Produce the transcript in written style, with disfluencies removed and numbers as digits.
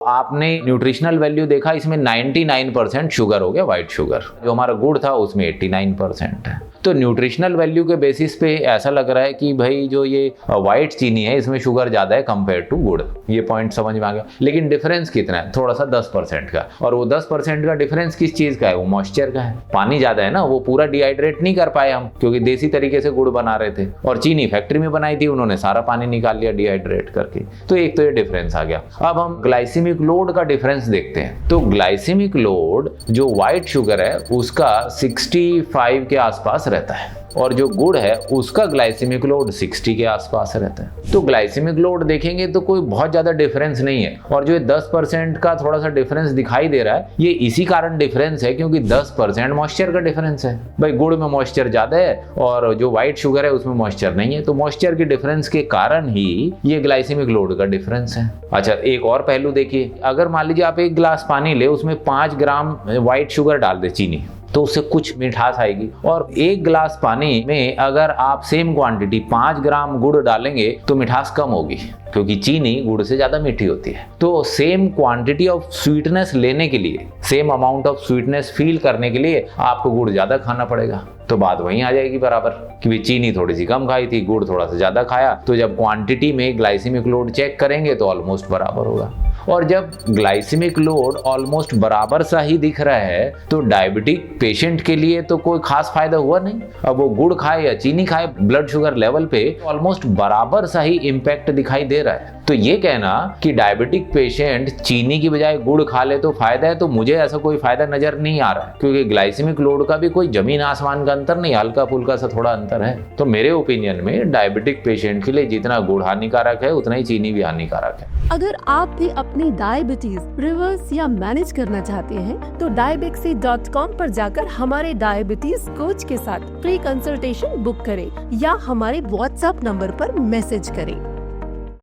आपने nutritional value देखा, इसमें 99% शुगर हो गया, व्हाइट शुगर। जो हमारा गुड़ था उसमें 89% है। तो न्यूट्रिशनल वैल्यू के बेसिस पे ऐसा लग रहा है कि भाई जो ये व्हाइट चीनी है इसमें शुगर ज़्यादा है कंपेयर टू गुड़। ये पॉइंट समझ में आ गया। लेकिन डिफरेंस कितना है? थोड़ा सा 10% का। और वो 10% का डिफरेंस किस चीज़ का है? वो मॉइस्चर का है। पानी ज़्यादा है ना, वो पूरा डिहाइड्रेट नहीं कर पाए हम, क्योंकि देसी तरीके से गुड़ बना रहे थे। और चीनी फैक्ट्री में बनाई थी, उन्होंने सारा पानी निकाल लिया डिहाइड्रेट करके। तो एक तो ये डिफरेंस आ गया। अब हम ग्लाइसेमिक लोड का डिफरेंस देखते हैं। तो ग्लाइसेमिक लोड जो व्हाइट शुगर है उसका 65 के आसपास रहता है, और जो गुड़ है उसका ग्लाइसेमिक लोड 60 के आसपास रहता है। तो ग्लाइसेमिक लोड देखेंगे तो कोई बहुत ज़्यादा डिफरेंस नहीं है। और जो 10% का थोड़ा सा डिफरेंस दिखाई दे रहा है, ये इसी कारण डिफरेंस है क्योंकि 10% मॉइस्चर का डिफरेंस है। भाई गुड़ में मॉइस्चर ज़्यादा है और जो व्हाइट शुगर है उसमें मॉइस्चर नहीं है, तो मॉइस्चर के डिफरेंस के कारण ही ये ग्लाइसेमिक लोड का डिफरेंस है। अच्छा, एक और पहलू देखिए। अगर मान लीजिए आप एक गिलास पानी ले, उसमें 5 ग्राम व्हाइट शुगर डाल दे, चीनी, तो उससे कुछ मिठास आएगी। और एक गिलास पानी में अगर आप सेम क्वांटिटी 5 ग्राम गुड़ डालेंगे तो मिठास कम होगी, क्योंकि चीनी गुड़ से ज़्यादा मीठी होती है। तो सेम क्वांटिटी ऑफ स्वीटनेस लेने के लिए, same amount of sweetness feel करने के लिए आपको गुड़ ज़्यादा खाना पड़ेगा। तो बात वहीं आ जाएगी बराबर कि चीनी थोड़ी सी कम खाई थी, गुड़ थोड़ा सा ज़्यादा खाया, तो जब क्वांटिटी में ग्लाइसेमिक लोड चेक करेंगे तो ऑलमोस्ट बराबर होगा। और जब ग्लाइसेमिक लोड ऑलमोस्ट बराबर सा ही दिख रहा है तो डायबिटिक पेशेंट के लिए तो कोई खास फायदा हुआ नहीं। अब वो गुड़ खाए या चीनी खाए, ब्लड शुगर लेवल पे ऑलमोस्ट बराबर सा ही इम्पैक्ट दिखाई दे रहा है। तो ये कहना कि डायबिटिक पेशेंट चीनी की बजाय गुड़ खा ले तो फायदा है, तो मुझे ऐसा कोई फायदा नजर नहीं आ रहा है, क्योंकि ग्लाइसेमिक लोड का भी कोई जमीन आसमान का अंतर नहीं, हल्का फुल्का सा थोड़ा अंतर है। तो मेरे ओपिनियन में डायबिटिक पेशेंट के लिए जितना गुड़ हानिकारक है उतना ही चीनी भी हानिकारक है। अगर आप भी अपनी डायबिटीज रिवर्स या मैनेज करना चाहते हैं तो diabexy.com पर जाकर हमारे डायबिटीज कोच के साथ फ्री कंसल्टेशन बुक करें या हमारे व्हाट्सएप नंबर पर मैसेज करें।